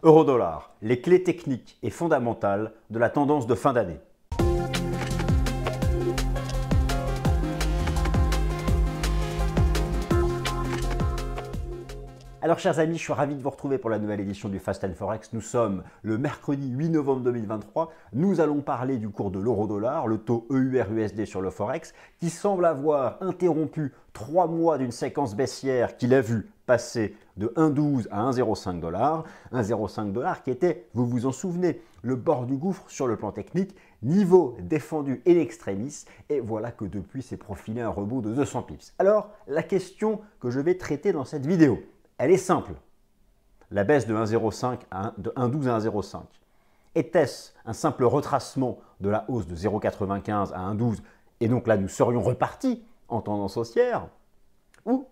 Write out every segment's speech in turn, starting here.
Euro-dollar, les clés techniques et fondamentales de la tendance de fin d'année. Alors chers amis, je suis ravi de vous retrouver pour la nouvelle édition du Fast & Forex. Nous sommes le mercredi 8 novembre 2023. Nous allons parler du cours de l'euro-dollar, le taux EUR-USD sur le Forex, qui semble avoir interrompu 3 mois d'une séquence baissière qu'il a vu passer de 1,12 à 1,05 $. 1,05 $ qui était, vous vous en souvenez, le bord du gouffre sur le plan technique, niveau défendu in extremis, et voilà que depuis s'est profilé un rebond de 200 pips. Alors, la question que je vais traiter dans cette vidéo, elle est simple. La baisse de 1,05 de 1,12 à 1,05. Était-ce un simple retracement de la hausse de 0,95 à 1,12 et donc là nous serions repartis en tendance haussière? Ou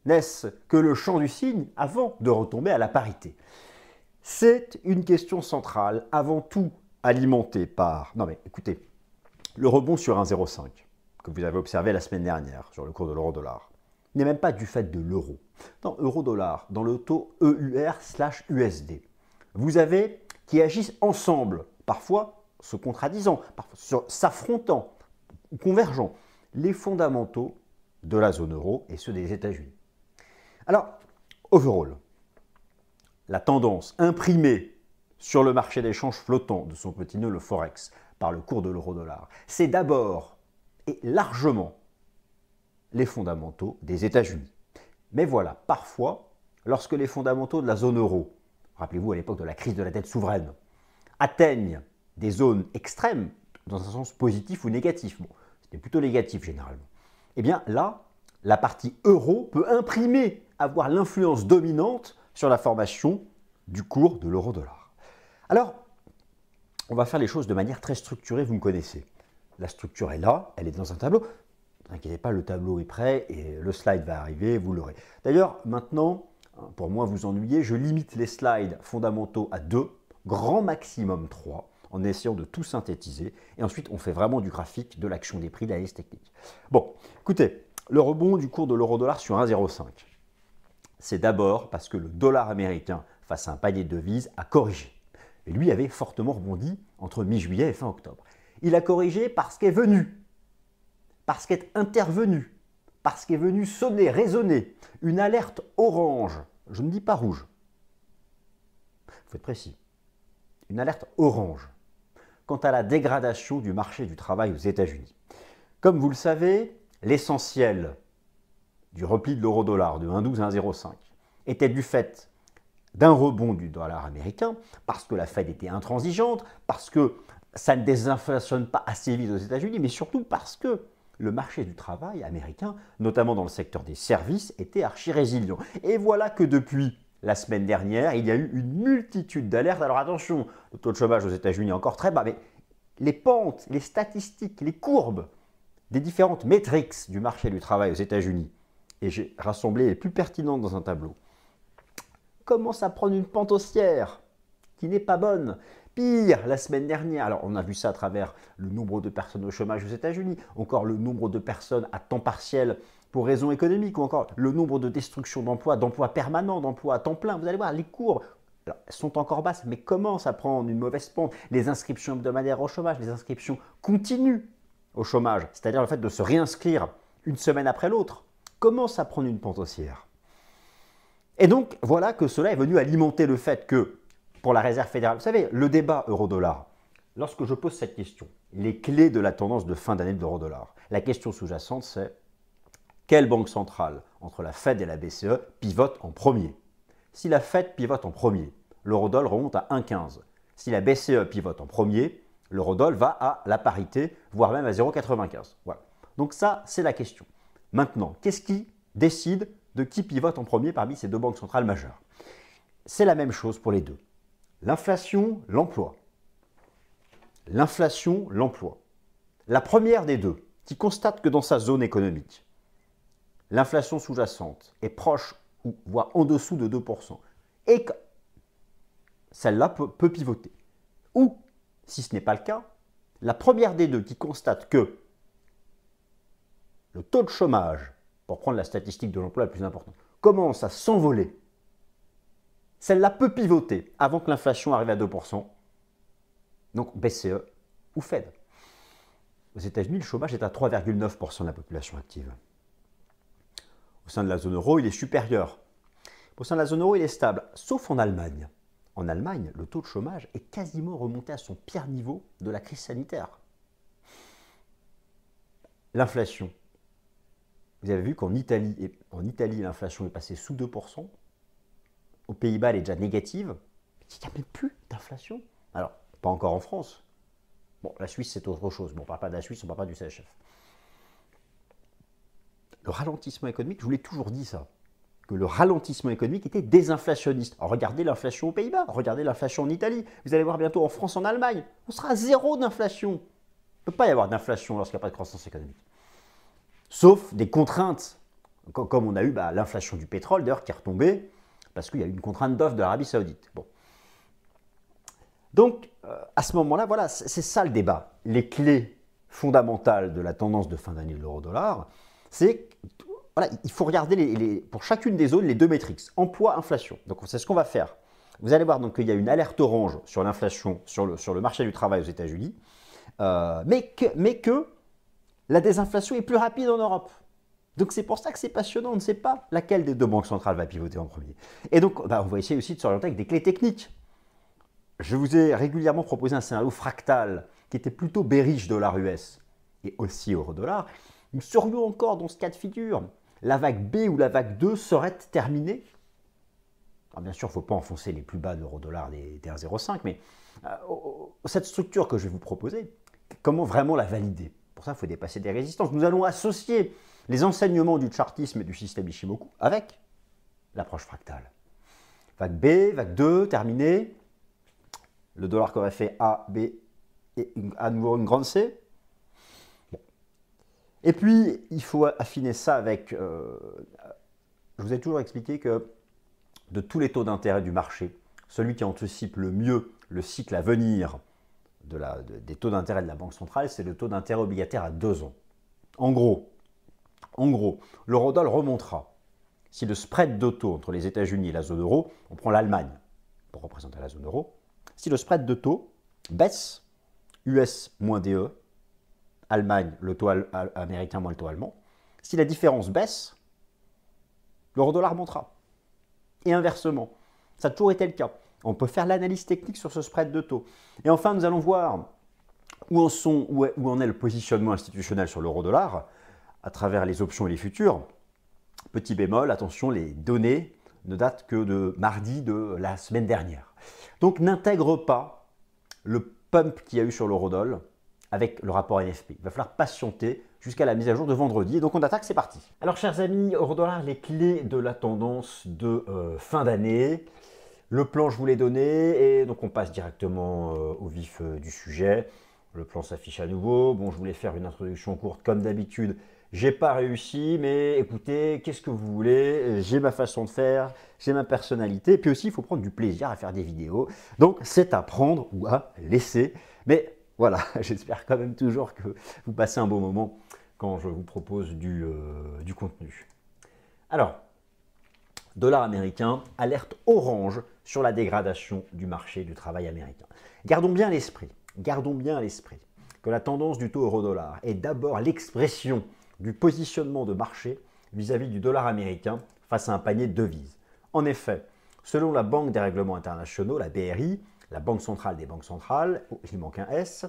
n'est-ce que le chant du cygne avant de retomber à la parité? C'est une question centrale, avant tout alimentée par... Non mais écoutez, le rebond sur 1,05 que vous avez observé la semaine dernière sur le cours de l'euro-dollar n'est même pas du fait de l'euro. Dans euro-dollar, dans le taux EUR/USD, vous avez qui agissent ensemble, parfois se contradisant, parfois s'affrontant, convergeant, les fondamentaux de la zone euro et ceux des États-Unis. Alors, overall, la tendance imprimée sur le marché d'échange flottant de son petit nœud, le Forex, par le cours de l'euro-dollar, c'est d'abord et largement les fondamentaux des États-Unis. Mais voilà, parfois, lorsque les fondamentaux de la zone euro, rappelez-vous à l'époque de la crise de la dette souveraine, atteignent des zones extrêmes, dans un sens positif ou négatif, bon, c'était plutôt négatif généralement, eh bien là, la partie euro peut imprimer, avoir l'influence dominante sur la formation du cours de l'euro-dollar. Alors, on va faire les choses de manière très structurée, vous me connaissez. La structure est là, elle est dans un tableau. Ne vous inquiétez pas, le tableau est prêt et le slide va arriver, vous l'aurez. D'ailleurs, maintenant, pour moins vous ennuyer, je limite les slides fondamentaux à 2, grand maximum 3, en essayant de tout synthétiser. Et ensuite, on fait vraiment du graphique, de l'action des prix, de l'analyse technique. Bon, écoutez, le rebond du cours de l'euro-dollar sur 1,05. C'est d'abord parce que le dollar américain, face à un panier de devises, a corrigé. Et lui avait fortement rebondi entre mi-juillet et fin octobre. Il a corrigé parce qu'est venu, parce qu'est intervenu, parce qu'est venu sonner, résonner une alerte orange, je ne dis pas rouge, il faut être précis, une alerte orange quant à la dégradation du marché du travail aux États-Unis. Comme vous le savez, l'essentiel du repli de l'euro-dollar de 1,12 à 1,05 était du fait d'un rebond du dollar américain, parce que la Fed était intransigeante, parce que ça ne désinflationne pas assez vite aux États-Unis, mais surtout parce que le marché du travail américain, notamment dans le secteur des services, était archi résilient. Et voilà que depuis la semaine dernière, il y a eu une multitude d'alertes. Alors attention, le taux de chômage aux États-Unis est encore très bas, mais les pentes, les statistiques, les courbes des différentes métriques du marché du travail aux États-Unis, et j'ai rassemblé les plus pertinentes dans un tableau, commencent à prendre une pente haussière qui n'est pas bonne. Pire, la semaine dernière, alors on a vu ça à travers le nombre de personnes au chômage aux États-Unis, encore le nombre de personnes à temps partiel pour raisons économiques, ou encore le nombre de destructions d'emplois permanents, d'emplois à temps plein. Vous allez voir, les courbes sont encore basses, mais commencent à prendre une mauvaise pente. Les inscriptions hebdomadaires au chômage, les inscriptions continues au chômage, c'est-à-dire le fait de se réinscrire une semaine après l'autre, commencent à prendre une pente haussière. Et donc, voilà que cela est venu alimenter le fait que, pour la Réserve fédérale, vous savez, le débat euro-dollar, lorsque je pose cette question, les clés de la tendance de fin d'année de l'euro-dollar, la question sous-jacente, c'est quelle banque centrale, entre la Fed et la BCE, pivote en premier? Si la Fed pivote en premier, l'euro-dollar remonte à 1,15. Si la BCE pivote en premier, l'euro-dollar va à la parité, voire même à 0,95. Voilà. Donc ça, c'est la question. Maintenant, qu'est-ce qui décide de qui pivote en premier parmi ces deux banques centrales majeures? C'est la même chose pour les deux. L'inflation, l'emploi. L'inflation, l'emploi. La première des deux, qui constate que dans sa zone économique, l'inflation sous-jacente est proche ou voire en dessous de 2%, et que celle-là peut pivoter. Ou, si ce n'est pas le cas, la première des deux qui constate que le taux de chômage, pour prendre la statistique de l'emploi la plus importante, commence à s'envoler celle-là peut pivoter avant que l'inflation arrive à 2%. Donc BCE ou Fed. Aux États-Unis, le chômage est à 3,9% de la population active. Au sein de la zone euro, il est supérieur. Au sein de la zone euro, il est stable, sauf en Allemagne. En Allemagne, le taux de chômage est quasiment remonté à son pire niveau de la crise sanitaire. L'inflation. Vous avez vu qu'en Italie, l'inflation est passée sous 2%. Aux Pays-Bas, elle est déjà négative. Il n'y a même plus d'inflation. Alors, pas encore en France. Bon, la Suisse, c'est autre chose. Bon, on ne parle pas de la Suisse, on ne parle pas du CHF. Le ralentissement économique, je vous l'ai toujours dit ça, que le ralentissement économique était désinflationniste. Alors, regardez l'inflation aux Pays-Bas, regardez l'inflation en Italie. Vous allez voir bientôt en France, en Allemagne. On sera à zéro d'inflation. Il ne peut pas y avoir d'inflation lorsqu'il n'y a pas de croissance économique. Sauf des contraintes, comme on a eu l'inflation du pétrole, d'ailleurs, qui est retombée, parce qu'il y a eu une contrainte d'offre de l'Arabie Saoudite. Bon. Donc, à ce moment-là, voilà, c'est ça le débat. Les clés fondamentales de la tendance de fin d'année de l'euro-dollar, c'est voilà, il faut regarder pour chacune des zones les deux métriques, emploi, inflation. Donc, c'est ce qu'on va faire. Vous allez voir qu'il y a une alerte orange sur l'inflation sur le marché du travail aux États-Unis, mais que la désinflation est plus rapide en Europe. Donc c'est pour ça que c'est passionnant, on ne sait pas laquelle des deux banques centrales va pivoter en premier. Et donc on va essayer aussi de s'orienter avec des clés techniques. Je vous ai régulièrement proposé un scénario fractal qui était plutôt bearish dollar US et aussi euro-dollar. Nous serions encore dans ce cas de figure. La vague B ou la vague 2 serait terminée. Alors bien sûr, il ne faut pas enfoncer les plus bas de l'euro-dollar des 1,05, mais cette structure que je vais vous proposer, comment vraiment la valider? Pour ça, il faut dépasser des résistances. Nous allons associer les enseignements du chartisme et du système Ishimoku avec l'approche fractale. Vague B, vague 2, terminée. Le dollar qui aurait fait A, B et à nouveau une grande C. Bon. Et puis, il faut affiner ça avec... je vous ai toujours expliqué que de tous les taux d'intérêt du marché, celui qui anticipe le mieux le cycle à venir des taux d'intérêt de la Banque centrale, c'est le taux d'intérêt obligataire à 2 ans. En gros, l'eurodoll remontera. Si le spread de taux entre les États-Unis et la zone euro, on prend l'Allemagne pour représenter la zone euro, si le spread de taux baisse, US moins DE, Allemagne, le taux américain moins le taux allemand, si la différence baisse, l'eurodollar montera. Et inversement, ça a toujours été le cas. On peut faire l'analyse technique sur ce spread de taux. Et enfin, nous allons voir où en est le positionnement institutionnel sur l'euro-dollar à travers les options et les futurs. Petit bémol, attention, les données ne datent que de mardi de la semaine dernière. Donc, n'intègre pas le pump qu'il y a eu sur l'eurodoll avec le rapport NFP. Il va falloir patienter jusqu'à la mise à jour de vendredi. Et donc, on attaque, c'est parti. Alors, chers amis, euro-dollar, les clés de la tendance de fin d'année. Le plan, je vous l'ai donné, et donc on passe directement au vif du sujet. Le plan s'affiche à nouveau. Bon, je voulais faire une introduction courte comme d'habitude. J'ai pas réussi, mais écoutez, qu'est-ce que vous voulez? J'ai ma façon de faire, j'ai ma personnalité. Puis aussi, il faut prendre du plaisir à faire des vidéos. Donc, c'est à prendre ou à laisser. Mais voilà, j'espère quand même toujours que vous passez un bon moment quand je vous propose du contenu. Alors, dollar américain, alerte orange sur la dégradation du marché du travail américain. Gardons bien à l'esprit que la tendance du taux euro-dollar est d'abord l'expression du positionnement de marché vis-à-vis du dollar américain face à un panier de devises. En effet, selon la Banque des règlements internationaux, la BRI, la Banque centrale des banques centrales, il manque un S,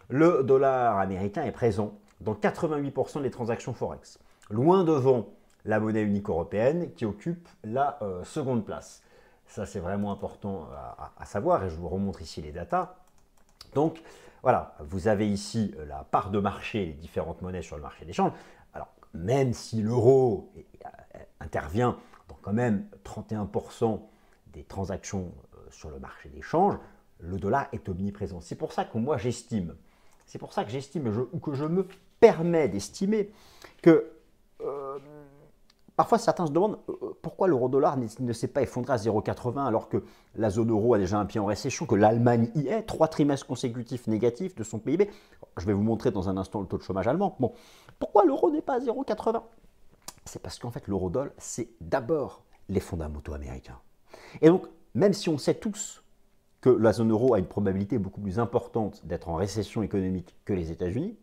le dollar américain est présent dans 88% des transactions Forex, loin devant la monnaie unique européenne qui occupe la seconde place. Ça, c'est vraiment important à savoir et je vous remontre ici les datas. Donc, voilà, vous avez ici la part de marché, les différentes monnaies sur le marché d'échange. Alors, même si l'euro intervient dans quand même 31% des transactions sur le marché d'échange, le dollar est omniprésent. C'est pour ça que moi j'estime, que je me permets d'estimer que parfois certains se demandent pourquoi l'euro-dollar ne s'est pas effondré à 0,80 alors que la zone euro a déjà un pied en récession, que l'Allemagne y est, 3 trimestres consécutifs négatifs de son PIB. Je vais vous montrer dans un instant le taux de chômage allemand. Bon, pourquoi l'euro n'est pas à 0,80? C'est parce qu'en fait l'euro-dollar, c'est d'abord les fondamentaux américains. Et donc, même si on sait tous que la zone euro a une probabilité beaucoup plus importante d'être en récession économique que les États-Unis,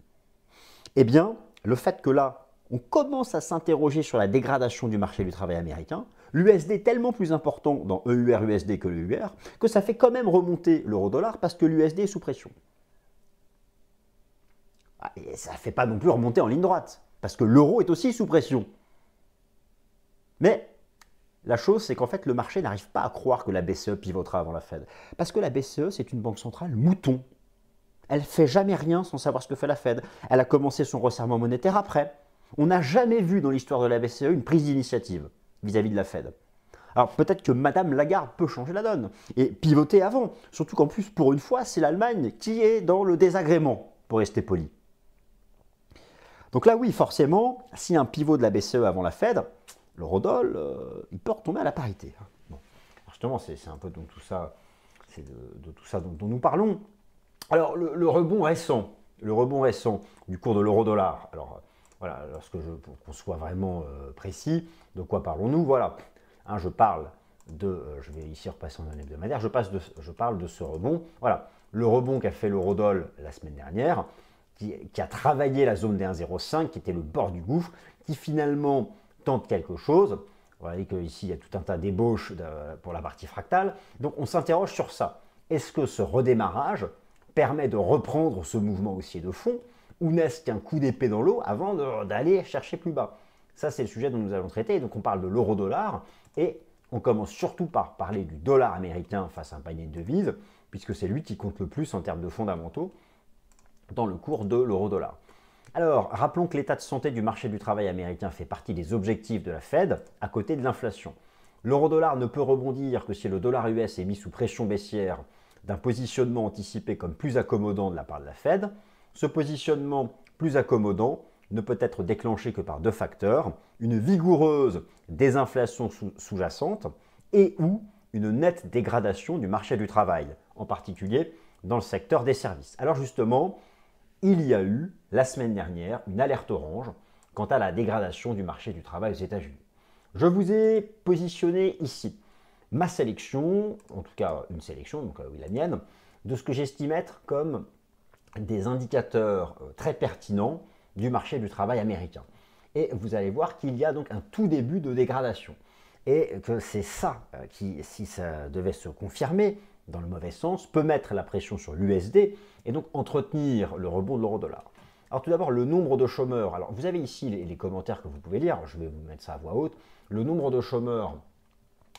eh bien, le fait que là, on commence à s'interroger sur la dégradation du marché du travail américain, l'USD est tellement plus important dans EUR-USD que l'EUR, que ça fait quand même remonter l'euro-dollar parce que l'USD est sous pression. Et ça ne fait pas non plus remonter en ligne droite, parce que l'euro est aussi sous pression. Mais la chose, c'est qu'en fait, le marché n'arrive pas à croire que la BCE pivotera avant la Fed. Parce que la BCE, c'est une banque centrale mouton. Elle ne fait jamais rien sans savoir ce que fait la Fed. Elle a commencé son resserrement monétaire après. On n'a jamais vu dans l'histoire de la BCE une prise d'initiative vis-à-vis de la Fed. Alors peut-être que Madame Lagarde peut changer la donne et pivoter avant. Surtout qu'en plus, pour une fois, c'est l'Allemagne qui est dans le désagrément, pour rester poli. Donc là, oui, forcément, si un pivot de la BCE avant la Fed, l'eurodoll, il peut retomber à la parité. Bon. Alors justement, c'est un peu donc tout ça, c'est de tout ça dont nous parlons. Alors le rebond récent du cours de l'euro-dollar. Alors voilà, pour qu'on soit vraiment précis, de quoi parlons-nous? Voilà, hein, je vais ici repasser en un hebdomadaire, je parle de ce rebond. Voilà, le rebond qu'a fait l'eurodoll la semaine dernière, qui a travaillé la zone des 1,05, qui était le bord du gouffre, qui finalement tente quelque chose. Vous voyez qu'ici, il y a tout un tas d'ébauches pour la partie fractale. Donc, on s'interroge sur ça. Est-ce que ce redémarrage permet de reprendre ce mouvement haussier de fond, ou n'est-ce qu'un coup d'épée dans l'eau avant d'aller chercher plus bas? Ça, c'est le sujet dont nous allons traiter. Donc, on parle de l'euro-dollar, et on commence surtout par parler du dollar américain face à un panier de devises, puisque c'est lui qui compte le plus en termes de fondamentaux dans le cours de l'euro-dollar. Alors, rappelons que l'état de santé du marché du travail américain fait partie des objectifs de la Fed, à côté de l'inflation. L'euro-dollar ne peut rebondir que si le dollar US est mis sous pression baissière d'un positionnement anticipé comme plus accommodant de la part de la Fed. Ce positionnement plus accommodant ne peut être déclenché que par deux facteurs, une vigoureuse désinflation sous-jacente et ou une nette dégradation du marché du travail, en particulier dans le secteur des services. Alors justement, il y a eu, la semaine dernière, une alerte orange quant à la dégradation du marché du travail aux États-Unis. Je vous ai positionné ici ma sélection, en tout cas une sélection, donc oui, la mienne, de ce que j'estime être comme des indicateurs très pertinents du marché du travail américain. Et vous allez voir qu'il y a donc un tout début de dégradation. Et que c'est ça qui, si ça devait se confirmer, dans le mauvais sens, peut mettre la pression sur l'USD et donc entretenir le rebond de l'euro-dollar. Alors tout d'abord, le nombre de chômeurs. Alors vous avez ici les commentaires que vous pouvez lire, je vais vous mettre ça à voix haute. Le nombre de chômeurs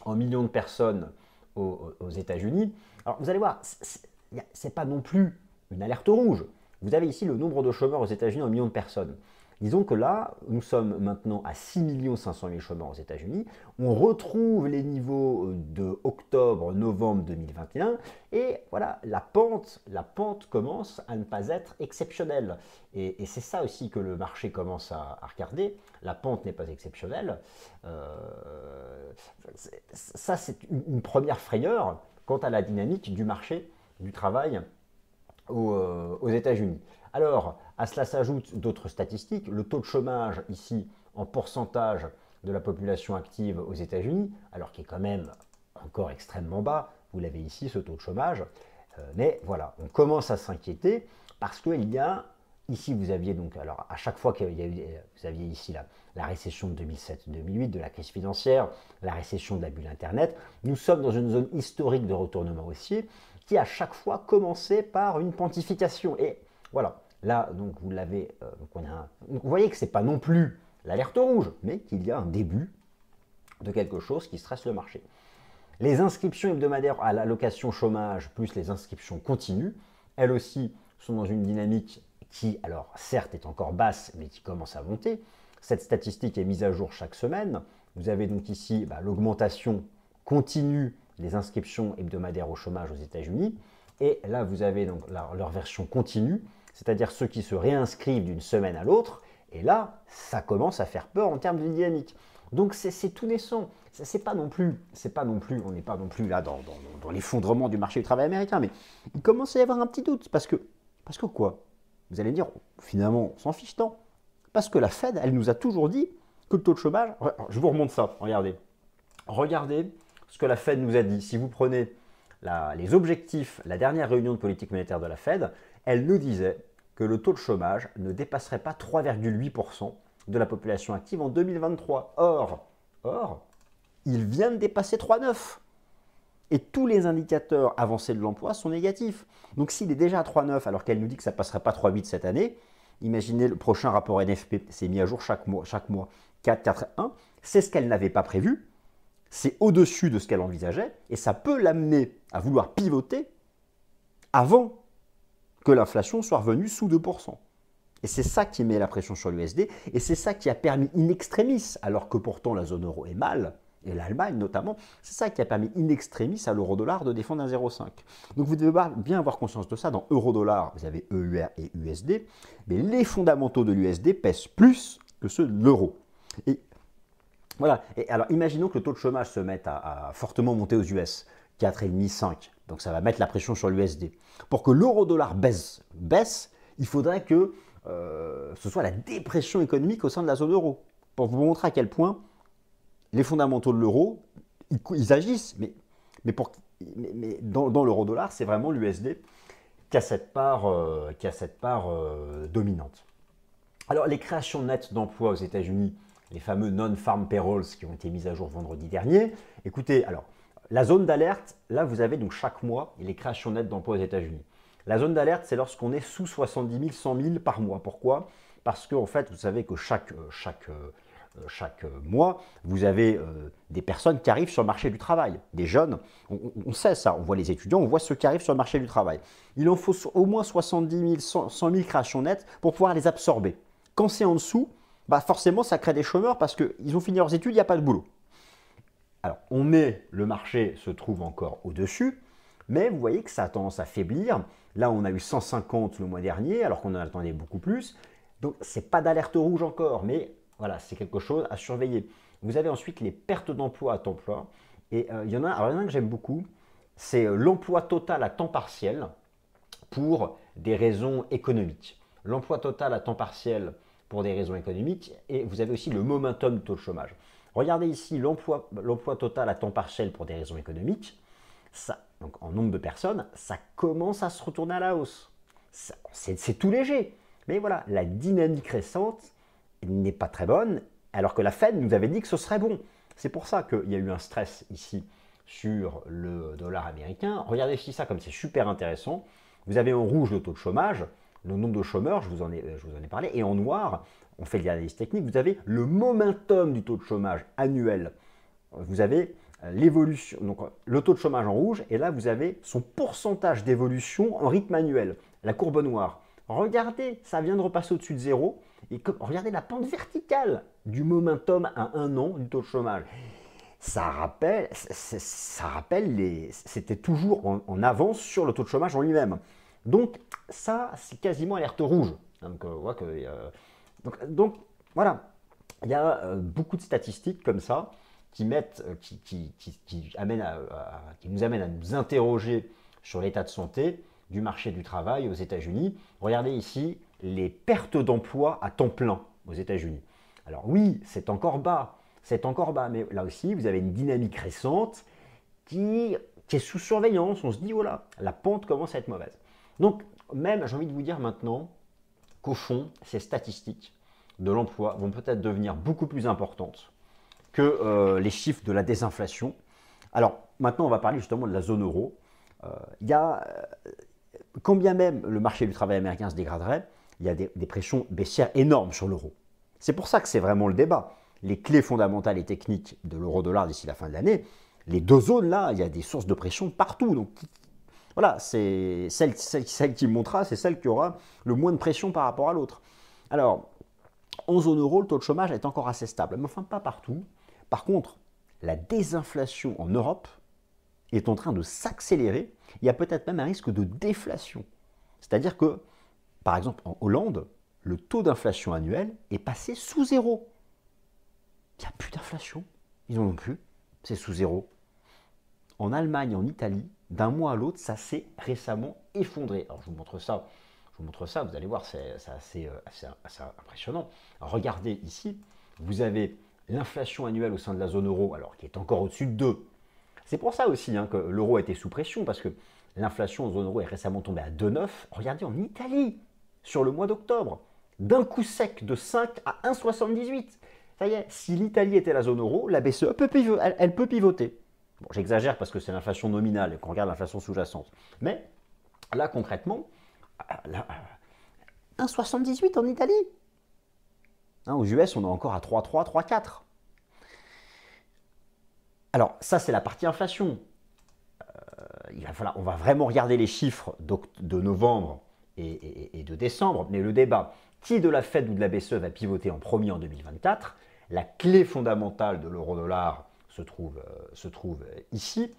en millions de personnes aux États-Unis. Alors vous allez voir, c'est pas non plus une alerte rouge. Vous avez ici le nombre de chômeurs aux États-Unis en millions de personnes. Disons que là, nous sommes maintenant à 6 500 000 chômeurs aux États-Unis. On retrouve les niveaux de octobre-novembre 2021 et voilà, la pente commence à ne pas être exceptionnelle. Et c'est ça aussi que le marché commence à regarder. La pente n'est pas exceptionnelle. Ça, c'est une première frayeur quant à la dynamique du marché du travail aux États-Unis. Alors, à cela s'ajoutent d'autres statistiques. Le taux de chômage, ici, en pourcentage de la population active aux États-Unis, alors qui est quand même encore extrêmement bas, vous l'avez ici, ce taux de chômage. Mais voilà, on commence à s'inquiéter parce qu'il y a, ici vous aviez donc, alors à chaque fois qu'il y a eu, vous aviez ici la récession de 2007-2008, de la crise financière, la récession de la bulle Internet, nous sommes dans une zone historique de retournement haussier qui à chaque fois commençait par une pontification. Et voilà, là, donc vous l'avez, vous voyez que ce n'est pas non plus l'alerte rouge, mais qu'il y a un début de quelque chose qui stresse le marché. Les inscriptions hebdomadaires à l'allocation chômage plus les inscriptions continues, elles aussi sont dans une dynamique qui, alors certes est encore basse, mais qui commence à monter. Cette statistique est mise à jour chaque semaine. Vous avez donc ici l'augmentation continue des inscriptions hebdomadaires au chômage aux États-Unis. Et là, vous avez donc leur version continue, c'est-à-dire ceux qui se réinscrivent d'une semaine à l'autre. Et là, ça commence à faire peur en termes de dynamique. Donc c'est tout naissant. C'est pas non plus, on n'est pas non plus là dans l'effondrement du marché du travail américain, mais il commence à y avoir un petit doute. Parce que quoi? Vous allez dire, finalement, on s'en fiche tant. Parce que la Fed, elle nous a toujours dit que le taux de chômage, je vous remonte ça, regardez. Regardez ce que la Fed nous a dit. Si vous prenez les objectifs, la dernière réunion de politique monétaire de la Fed, elle nous disait que le taux de chômage ne dépasserait pas 3,8% de la population active en 2023. Or, il vient de dépasser 3,9%. Et tous les indicateurs avancés de l'emploi sont négatifs. Donc s'il est déjà à 3,9 alors qu'elle nous dit que ça ne passerait pas 3,8 cette année, imaginez le prochain rapport NFP, c'est mis à jour chaque mois 4,1, c'est ce qu'elle n'avait pas prévu, c'est au-dessus de ce qu'elle envisageait, et ça peut l'amener à vouloir pivoter avant que l'inflation soit revenue sous 2%. Et c'est ça qui met la pression sur l'USD, et c'est ça qui a permis in extremis, alors que pourtant la zone euro est mal, et l'Allemagne notamment, c'est ça qui a permis in extremis à l'euro-dollar de défendre un 0,5. Donc vous devez bien avoir conscience de ça. Dans euro-dollar, vous avez EUR et USD, mais les fondamentaux de l'USD pèsent plus que ceux de l'euro. Et voilà. Et alors imaginons que le taux de chômage se mette à fortement monter aux US, 4,5, 5. Donc ça va mettre la pression sur l'USD. Pour que l'euro-dollar baisse, il faudrait que ce soit la dépression économique au sein de la zone euro. Pour vous montrer à quel point les fondamentaux de l'euro, ils agissent, mais dans l'euro-dollar, c'est vraiment l'USD qui a cette part, dominante. Alors, les créations nettes d'emplois aux États-Unis, les fameux non-farm payrolls qui ont été mises à jour vendredi dernier, écoutez, alors, la zone d'alerte, là, vous avez donc chaque mois les créations nettes d'emplois aux États-Unis. La zone d'alerte, c'est lorsqu'on est sous 70 000, 100 000 par mois. Pourquoi? Parce qu'en fait, vous savez que chaque mois, vous avez des personnes qui arrivent sur le marché du travail, des jeunes, on sait ça, on voit les étudiants, on voit ceux qui arrivent sur le marché du travail. Il en faut au moins 70 000, 100 000 créations nettes pour pouvoir les absorber. Quand c'est en dessous, bah forcément ça crée des chômeurs parce qu'ils ont fini leurs études, il n'y a pas de boulot. Alors le marché se trouve encore au-dessus, mais vous voyez que ça a tendance à faiblir. Là on a eu 150 le mois dernier alors qu'on en attendait beaucoup plus. Donc ce n'est pas d'alerte rouge encore, mais voilà, c'est quelque chose à surveiller. Vous avez ensuite les pertes d'emploi à temps plein. Et il y en a un que j'aime beaucoup, c'est l'emploi total à temps partiel pour des raisons économiques. L'emploi total à temps partiel pour des raisons économiques, et vous avez aussi le momentum du taux de chômage. Regardez ici l'emploi total à temps partiel pour des raisons économiques. Ça, donc en nombre de personnes, ça commence à se retourner à la hausse. C'est tout léger. Mais voilà, la dynamique récente n'est pas très bonne, alors que la Fed nous avait dit que ce serait bon. C'est pour ça qu'il y a eu un stress ici sur le dollar américain. Regardez ici ça comme c'est super intéressant. Vous avez en rouge le taux de chômage, le nombre de chômeurs, je vous en ai parlé, et en noir, on fait l'analyse technique, vous avez le momentum du taux de chômage annuel. Vous avez l'évolution, donc le taux de chômage en rouge, et là vous avez son pourcentage d'évolution en rythme annuel, la courbe noire. Regardez, ça vient de repasser au-dessus de zéro, et regardez la pente verticale du momentum à 1 an du taux de chômage. Ça rappelle c'était toujours en avance sur le taux de chômage en lui-même. Donc ça, c'est quasiment alerte rouge. Donc, donc voilà, il y a beaucoup de statistiques comme ça qui nous amènent à nous interroger sur l'état de santé du marché du travail aux États-Unis. Regardez ici les pertes d'emploi à temps plein aux États-Unis. Alors oui, c'est encore bas, mais là aussi, vous avez une dynamique récente qui est sous surveillance. On se dit, voilà, la pente commence à être mauvaise. Donc, même, j'ai envie de vous dire maintenant qu'au fond, ces statistiques de l'emploi vont peut-être devenir beaucoup plus importantes que les chiffres de la désinflation. Alors, maintenant, on va parler justement de la zone euro. Quand bien même le marché du travail américain se dégraderait, il y a des pressions baissières énormes sur l'euro. C'est pour ça que c'est vraiment le débat. Les clés fondamentales et techniques de l'euro-dollar d'ici la fin de l'année, les deux zones là, il y a des sources de pression partout. Donc voilà, c'est celle qui montera, c'est celle qui aura le moins de pression par rapport à l'autre. Alors, en zone euro, le taux de chômage est encore assez stable, mais enfin pas partout. Par contre, la désinflation en Europe est en train de s'accélérer. Il y a peut-être même un risque de déflation. C'est-à-dire que, par exemple, en Hollande, le taux d'inflation annuel est passé sous zéro. Il n'y a plus d'inflation. Ils n'en ont plus. C'est sous zéro. En Allemagne, en Italie, d'un mois à l'autre, ça s'est récemment effondré. Alors, je vous montre ça, vous allez voir, c'est assez impressionnant. Alors, regardez ici, vous avez l'inflation annuelle au sein de la zone euro, alors qui est encore au-dessus de 2. C'est pour ça aussi hein, que l'euro a été sous pression, parce que l'inflation en zone euro est récemment tombée à 2,9. Regardez en Italie, sur le mois d'octobre, d'un coup sec de 5 à 1,78. Ça y est, si l'Italie était la zone euro, la BCE elle peut pivoter. Bon, j'exagère parce que c'est l'inflation nominale et qu'on regarde l'inflation sous-jacente. Mais là, concrètement, là, 1,78 en Italie. Hein, aux US, on est encore à 3,3, 3,4. Alors, ça, c'est la partie inflation. On va vraiment regarder les chiffres de novembre et de décembre. Mais le débat, qui de la Fed ou de la BCE va pivoter en premier en 2024? La clé fondamentale de l'euro-dollar se trouve ici.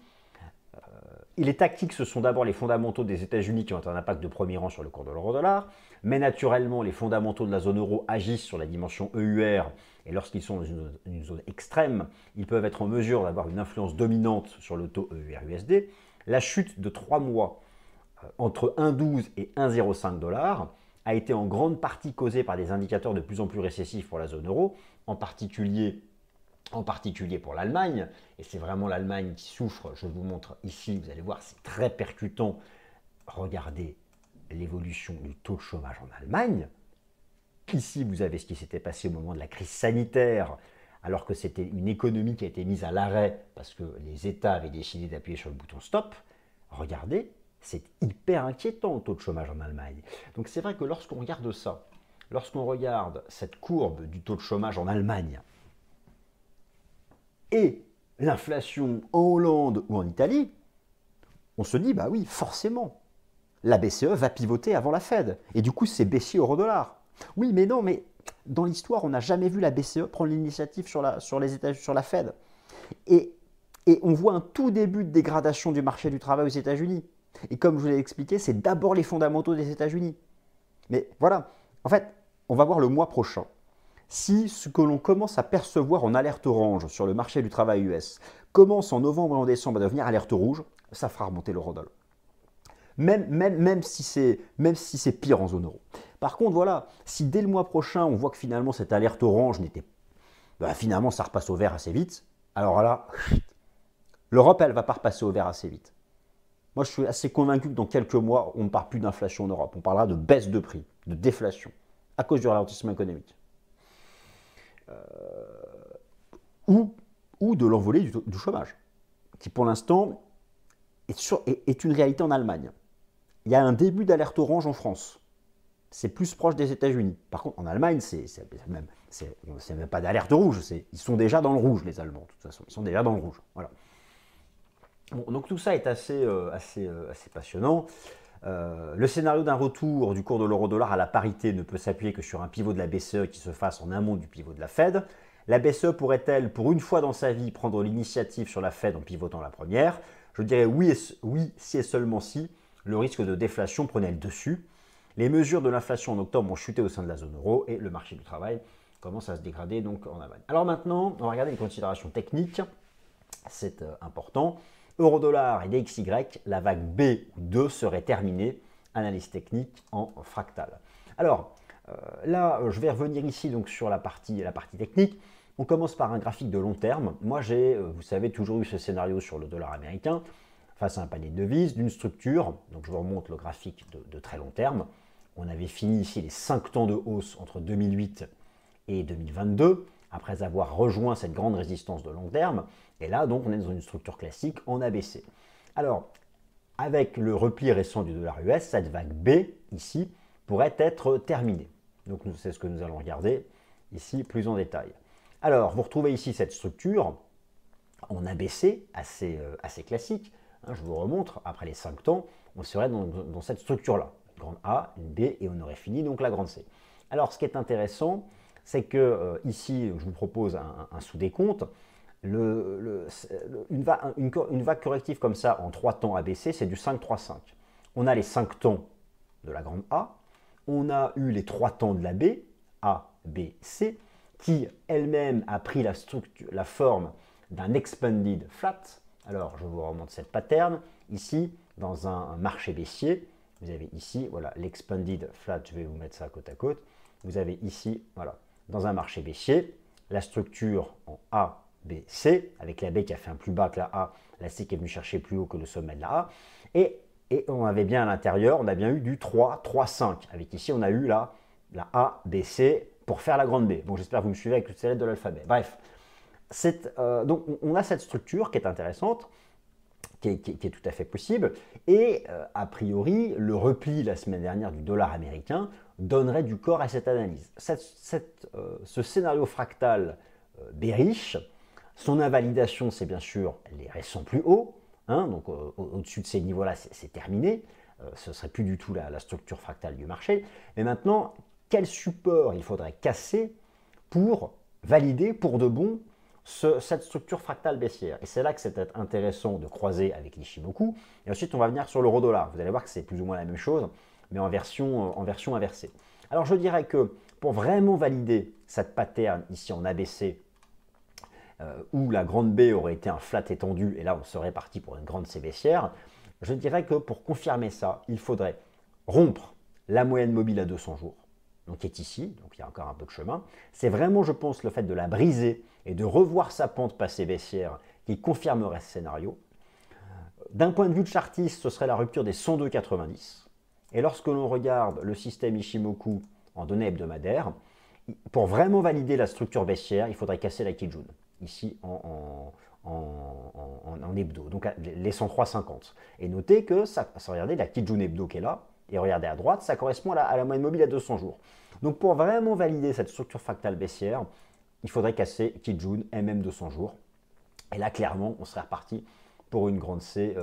Les tactiques, ce sont d'abord les fondamentaux des États-Unis qui ont un impact de premier rang sur le cours de l'euro-dollar, mais naturellement, les fondamentaux de la zone euro agissent sur la dimension EUR, et lorsqu'ils sont dans une zone extrême, ils peuvent être en mesure d'avoir une influence dominante sur le taux EUR-USD. La chute de 3 mois entre 1,12 et 1,05 $ a été en grande partie causée par des indicateurs de plus en plus récessifs pour la zone euro, en particulier pour l'Allemagne, et c'est vraiment l'Allemagne qui souffre. Je vous montre ici, vous allez voir, c'est très percutant. Regardez l'évolution du taux de chômage en Allemagne. Ici, vous avez ce qui s'était passé au moment de la crise sanitaire, alors que c'était une économie qui a été mise à l'arrêt parce que les États avaient décidé d'appuyer sur le bouton stop. Regardez, c'est hyper inquiétant le taux de chômage en Allemagne. Donc c'est vrai que lorsqu'on regarde ça, lorsqu'on regarde cette courbe du taux de chômage en Allemagne, et l'inflation en Hollande ou en Italie, on se dit, bah oui, forcément, la BCE va pivoter avant la Fed. Et du coup, c'est baissier euro-dollar. Oui, mais non, mais dans l'histoire, on n'a jamais vu la BCE prendre l'initiative sur la Fed. Et on voit un tout début de dégradation du marché du travail aux États-Unis. Et comme je vous l'ai expliqué, c'est d'abord les fondamentaux des États-Unis. Mais voilà, en fait, on va voir le mois prochain. Si ce que l'on commence à percevoir en alerte orange sur le marché du travail US commence en novembre et en décembre à devenir alerte rouge, ça fera remonter l'eurodoll. Même si c'est pire en zone euro. Par contre, voilà, si dès le mois prochain, on voit que finalement cette alerte orange finalement ça repasse au vert assez vite, alors là, l'Europe, elle ne va pas repasser au vert assez vite. Moi, je suis assez convaincu que dans quelques mois, on ne parle plus d'inflation en Europe. On parlera de baisse de prix, de déflation, à cause du ralentissement économique. Ou de l'envolée du chômage, qui pour l'instant est une réalité en Allemagne. Il y a un début d'alerte orange en France. C'est plus proche des États-Unis. Par contre, en Allemagne, c'est même pas d'alerte rouge. Ils sont déjà dans le rouge, les Allemands, de toute façon. Ils sont déjà dans le rouge. Voilà. Bon, donc tout ça est assez passionnant. Le scénario d'un retour du cours de l'euro-dollar à la parité ne peut s'appuyer que sur un pivot de la BCE qui se fasse en amont du pivot de la Fed. La BCE pourrait-elle, pour une fois dans sa vie, prendre l'initiative sur la Fed en pivotant la première? Je dirais oui, si et seulement si le risque de déflation prenait le dessus. Les mesures de l'inflation en octobre ont chuté au sein de la zone euro et le marché du travail commence à se dégrader donc en Allemagne. Alors maintenant, on va regarder les considérations techniques. C'est important. Euro-dollar et DXY, la vague B ou 2 serait terminée. Analyse technique en fractal. Alors là, je vais revenir ici donc sur la partie technique. On commence par un graphique de long terme. Moi, j'ai, vous savez, toujours eu ce scénario sur le dollar américain face à un panier de devises d'une structure. Donc je vous remonte le graphique de très long terme. On avait fini ici les 5 temps de hausse entre 2008 et 2022, après avoir rejoint cette grande résistance de long terme. Et là, donc, on est dans une structure classique en ABC. Alors, avec le repli récent du dollar US, cette vague B, ici, pourrait être terminée. Donc, c'est ce que nous allons regarder ici plus en détail. Alors, vous retrouvez ici cette structure en ABC, assez classique. Je vous remontre, après les 5 temps, on serait dans cette structure-là. Une grande A, une B, et on aurait fini donc la grande C. Alors, ce qui est intéressant, c'est que ici, je vous propose un sous-décompte. Une vague corrective comme ça en 3 temps ABC, c'est du 5-3-5. On a les 5 temps de la grande A, on a eu les 3 temps de la B, A, B, C, qui elle-même a pris la forme d'un expanded flat. Alors, je vous remonte cette pattern. Ici, dans un marché baissier, vous avez ici, voilà, l'expanded flat, je vais vous mettre ça côte à côte. Vous avez ici, voilà, dans un marché baissier, la structure en A, B, C, avec la B qui a fait un plus bas que la A, la C qui est venue chercher plus haut que le sommet de la A. Et on avait bien à l'intérieur, on a bien eu du 3, 3, 5. Avec ici, on a eu la A, B, C pour faire la grande B. Bon, j'espère que vous me suivez avec toutes ces lettres de l'alphabet. Bref, donc on a cette structure qui est intéressante, qui est tout à fait possible. Et a priori, le repli la semaine dernière du dollar américain donnerait du corps à cette analyse. Ce scénario fractal bearish, son invalidation, c'est bien sûr les récents plus hauts. Hein, donc au-dessus de ces niveaux-là, c'est terminé. Ce ne serait plus du tout la structure fractale du marché. Mais maintenant, quel support il faudrait casser pour valider pour de bon cette structure fractale baissière? Et c'est là que c'est intéressant de croiser avec l'Ishimoku. Et ensuite, on va venir sur l'euro-dollar. Vous allez voir que c'est plus ou moins la même chose, mais en version inversée. Alors, je dirais que pour vraiment valider cette pattern ici en ABC, où la grande B aurait été un flat étendu, et là, on serait parti pour une grande C baissière, je dirais que pour confirmer ça, il faudrait rompre la moyenne mobile à 200 jours, donc qui est ici, donc il y a encore un peu de chemin. C'est vraiment, je pense, le fait de la briser et de revoir sa pente passée baissière qui confirmerait ce scénario. D'un point de vue de chartiste, ce serait la rupture des 102,90. Et lorsque l'on regarde le système Ishimoku en données hebdomadaires, pour vraiment valider la structure baissière, il faudrait casser la Kijun, ici en hebdo, donc les 103,50. Et notez que, regardez la Kijun hebdo qui est là, et regardez à droite, ça correspond à la moyenne mobile à 200 jours. Donc pour vraiment valider cette structure fractale baissière, il faudrait casser Kijun MM 200 jours. Et là, clairement, on serait reparti pour une grande C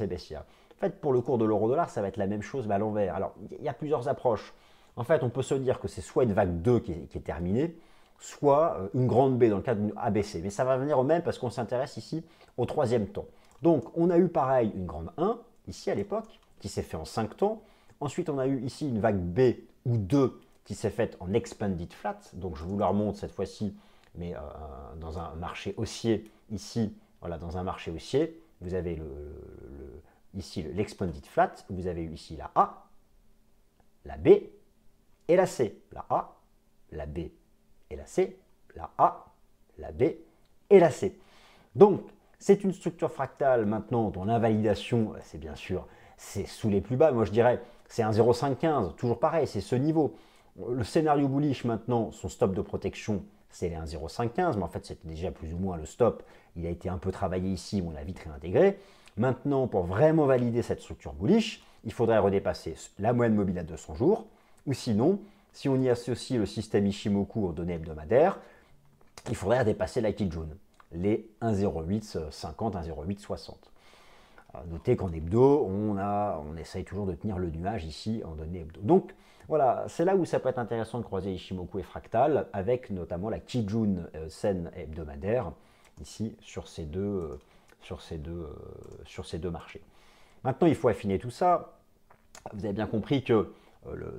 baissière. En fait, pour le cours de l'euro-dollar, ça va être la même chose, mais à l'envers. Alors, il y a plusieurs approches. En fait, on peut se dire que c'est soit une vague 2 qui est terminée, soit une grande B dans le cas d'une ABC. Mais ça va venir au même parce qu'on s'intéresse ici au troisième temps. Donc, on a eu pareil une grande 1, ici à l'époque, qui s'est fait en 5 temps. Ensuite, on a eu ici une vague B ou 2 qui s'est faite en expanded flat. Donc, je vous la remonte cette fois-ci, mais dans un marché haussier, ici, voilà, dans un marché haussier, vous avez ici l'expanded flat, vous avez eu ici la A, la B et la C. La A, la B et la C, la A, la B et la C. Donc, c'est une structure fractale maintenant dont l'invalidation, c'est bien sûr, c'est sous les plus bas. Moi, je dirais, c'est un 0,515, toujours pareil, c'est ce niveau. Le scénario bullish maintenant, son stop de protection, c'est les 1,0515, mais en fait, c'était déjà plus ou moins le stop. Il a été un peu travaillé ici, on l'a vite réintégré. Maintenant, pour vraiment valider cette structure bullish, il faudrait redépasser la moyenne mobile à 200 jours, ou sinon, si on y associe le système Ishimoku aux données hebdomadaires, il faudrait dépasser la Kijun, les 1,0850, 1,0860. Notez qu'en hebdo, on essaye toujours de tenir le nuage ici en données hebdo. Donc voilà, c'est là où ça peut être intéressant de croiser Ishimoku et fractal, avec notamment la Kijun Sen hebdomadaire, ici sur ces deux marchés. Maintenant, il faut affiner tout ça. Vous avez bien compris que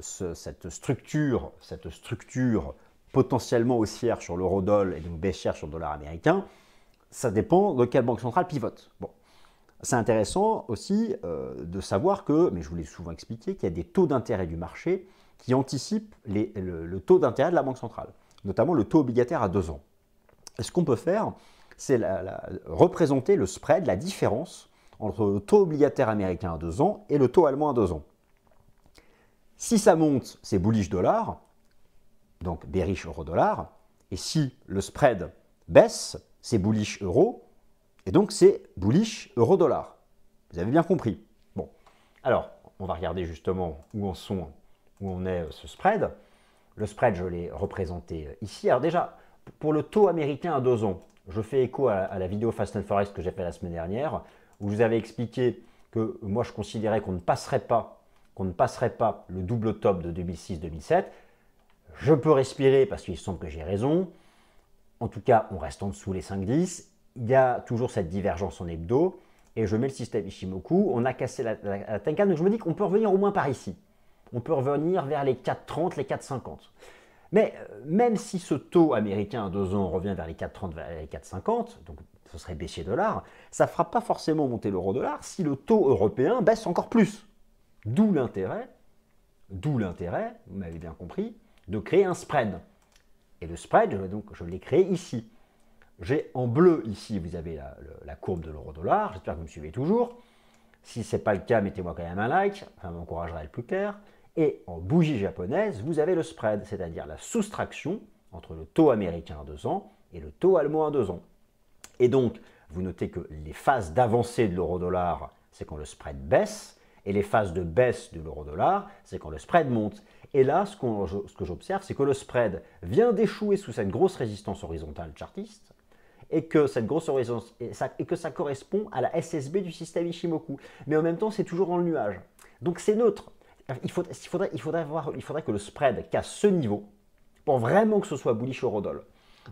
cette structure potentiellement haussière sur l'euro-dollar et donc baissière sur le dollar américain, ça dépend de quelle banque centrale pivote. Bon. C'est intéressant aussi de savoir que, mais je vous l'ai souvent expliqué, qu'il y a des taux d'intérêt du marché qui anticipent le taux d'intérêt de la banque centrale, notamment le taux obligataire à 2 ans. Et ce qu'on peut faire, c'est représenter le spread, la différence entre le taux obligataire américain à 2 ans et le taux allemand à 2 ans. Si ça monte, c'est bullish dollar, donc bearish euro-dollar, et si le spread baisse, c'est bullish euro, et donc c'est bullish euro-dollar. Vous avez bien compris. Bon, alors on va regarder justement où on est ce spread. Le spread, je l'ai représenté ici. Alors déjà, pour le taux américain à 2 ans, je fais écho à la vidéo Fast and Forex que j'ai fait la semaine dernière, où je vous avais expliqué que moi je considérais qu'on ne passerait pas le double top de 2006-2007. Je peux respirer parce qu'il semble que j'ai raison. En tout cas, on reste en dessous les 5-10. Il y a toujours cette divergence en hebdo. Et je mets le système Ishimoku. On a cassé la Tenkan. Donc je me dis qu'on peut revenir au moins par ici. On peut revenir vers les 4,30, les 4,50. Mais même si ce taux américain à 2 ans revient vers les 4,30, vers les 4,50, donc ce serait baissier dollar, ça ne fera pas forcément monter l'euro-dollar si le taux européen baisse encore plus. D'où l'intérêt, vous m'avez bien compris, de créer un spread. Et le spread, donc, je l'ai créé ici. j'ai en bleu ici, vous avez la courbe de l'euro-dollar, j'espère que vous me suivez toujours. Si ce n'est pas le cas, mettez-moi quand même un like, ça m'encouragera à être plus clair. Et en bougie japonaise, vous avez le spread, c'est-à-dire la soustraction entre le taux américain à 2 ans et le taux allemand à 2 ans. Et donc, vous notez que les phases d'avancée de l'euro-dollar, c'est quand le spread baisse, et les phases de baisse de l'euro-dollar, c'est quand le spread monte. Et là, ce que j'observe, c'est que le spread vient d'échouer sous cette grosse résistance horizontale chartiste, et que cette grosse résistance, et que ça correspond à la SSB du système Ishimoku. Mais en même temps, c'est toujours dans le nuage. Donc c'est neutre. Il faudrait que le spread casse ce niveau pour vraiment que ce soit bullish euro-dollar.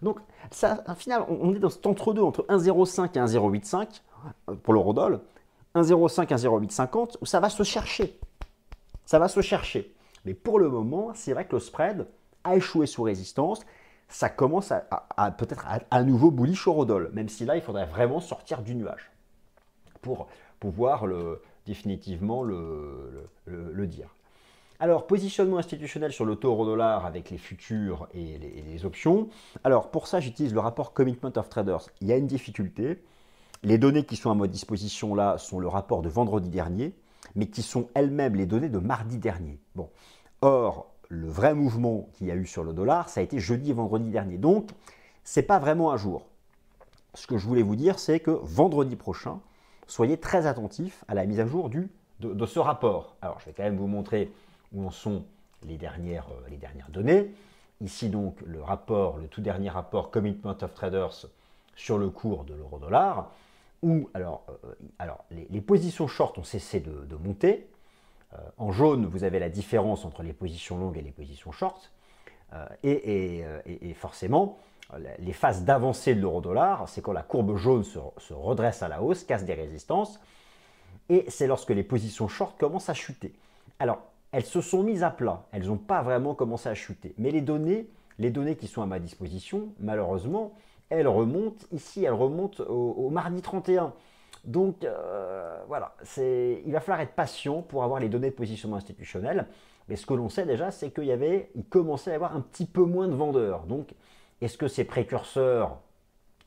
Donc, ça, au final, on est dans cet entre-deux, entre 1,05 et 1,085 pour l'euro-dollar, 1,05, 1,0850, où ça va se chercher. Ça va se chercher. Mais pour le moment, c'est vrai que le spread a échoué sous résistance. Ça commence à peut-être à nouveau bullish euro-dollar, même si là, il faudrait vraiment sortir du nuage pour pouvoir définitivement le dire. Alors, positionnement institutionnel sur le taux euro-dollar avec les futurs et les options. Alors, pour ça, j'utilise le rapport Commitment of Traders. Il y a une difficulté. Les données qui sont à ma disposition là sont le rapport de vendredi dernier, mais qui sont elles-mêmes les données de mardi dernier. Bon. Or, le vrai mouvement qu'il y a eu sur le dollar, ça a été jeudi et vendredi dernier. Donc, ce n'est pas vraiment à jour. Ce que je voulais vous dire, c'est que vendredi prochain, soyez très attentifs à la mise à jour de ce rapport. Alors, je vais quand même vous montrer où en sont les dernières données. Ici donc le tout dernier rapport Commitment of Traders sur le cours de l'euro-dollar, où alors les positions short ont cessé de monter. En jaune, vous avez la différence entre les positions longues et les positions short. Et forcément, les phases d'avancée de l'euro-dollar, c'est quand la courbe jaune se redresse à la hausse, casse des résistances, et c'est lorsque les positions short commencent à chuter. Alors, elles se sont mises à plat, elles n'ont pas vraiment commencé à chuter. Mais les données qui sont à ma disposition, malheureusement, elles remontent au mardi 31. Donc voilà, il va falloir être patient pour avoir les données de positionnement institutionnel. Mais ce que l'on sait déjà, c'est qu'il commençait à y avoir un petit peu moins de vendeurs. Donc, est-ce que c'est précurseur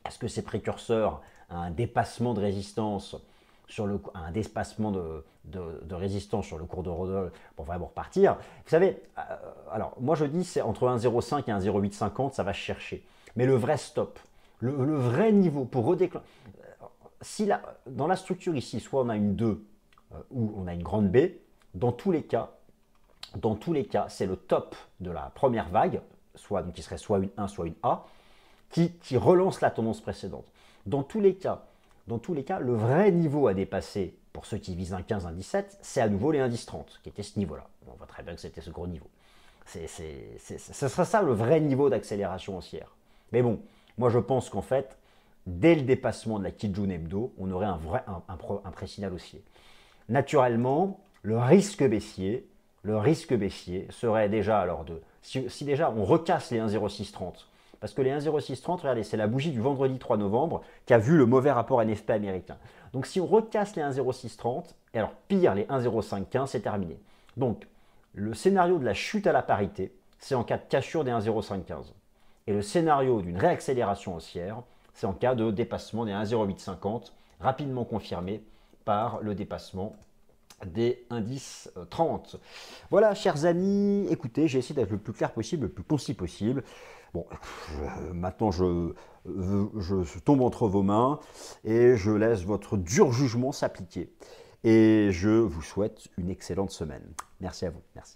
à un dépassement de résistance un dépassement de résistance sur le cours d'euro-dollar pour vraiment repartir. Vous savez, alors moi je dis c'est entre 1,05 et 1,0850, ça va se chercher. Mais le vrai stop, le vrai niveau pour redéclencher, dans la structure ici, soit on a une 2 ou on a une grande B, dans tous les cas, c'est le top de la première vague, qui serait soit une 1, soit une A, qui relance la tendance précédente. Dans tous les cas, le vrai niveau à dépasser pour ceux qui visent un 15, un 17, c'est à nouveau les indices 30, qui était ce niveau-là. On voit très bien que c'était ce gros niveau. Ce serait ça le vrai niveau d'accélération haussière. Mais bon, moi je pense qu'en fait, dès le dépassement de la Kijun Hebdo, on aurait un pré-signal haussier. Naturellement, le risque baissier serait déjà, si déjà on recasse les 1,0630, parce que les 1,0630, regardez, c'est la bougie du vendredi 3 novembre qui a vu le mauvais rapport NFP américain. Donc si on recasse les 1,0630, et alors pire, les 1,0515, c'est terminé. Donc le scénario de la chute à la parité, c'est en cas de cassure des 1,0515. Et le scénario d'une réaccélération haussière, c'est en cas de dépassement des 1,0850, rapidement confirmé par le dépassement des indices 30. Voilà, chers amis, écoutez, j'ai essayé d'être le plus clair possible, le plus concis possible. Bon, maintenant je tombe entre vos mains et je laisse votre dur jugement s'appliquer. Et je vous souhaite une excellente semaine. Merci à vous. Merci.